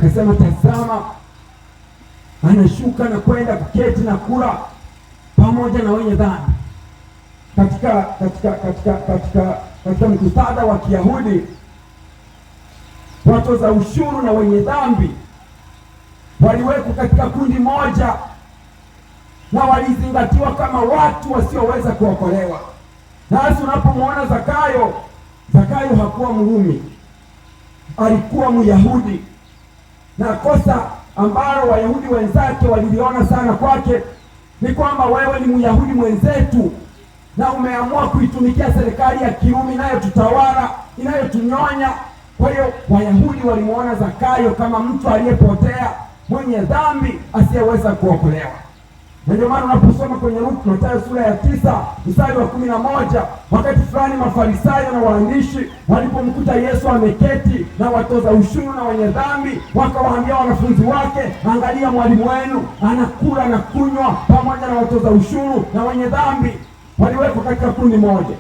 akasema, tazama, anashuka na kwenda kuketi na kula pamoja na wenye dhambi. Katika muktadha wa Kiyahudi, watoza ushuru na wenye dhambi waliwekwa katika kundi moja na walizingatiwa kama watu wasioweza kuokolewa. Nasi unapomwona Zakayo, Zakayo hakuwa Mrumi, alikuwa Myahudi, na kosa ambalo Wayahudi wenzake waliliona sana kwake ni kwamba wewe ni Myahudi mwenzetu na umeamua kuitumikia serikali ya Kirumi inayotutawala, inayotunyonya. Kwa hiyo Wayahudi walimuona Zakayo kama mtu aliyepotea, mwenye dhambi, asiyeweza kuokolewa. Na ndio maana unaposoma kwenye Mathayo sura ya 9 mstari wa 11, wakati fulani Mafarisayo na waandishi walipomkuta Yesu ameketi na watoza ushuru na wenye dhambi, wakawaambia wanafunzi wake, angalia, mwalimu wenu anakula na kunywa pamoja na watoza ushuru na wenye dhambi. Waliwekwa katika kundi moja.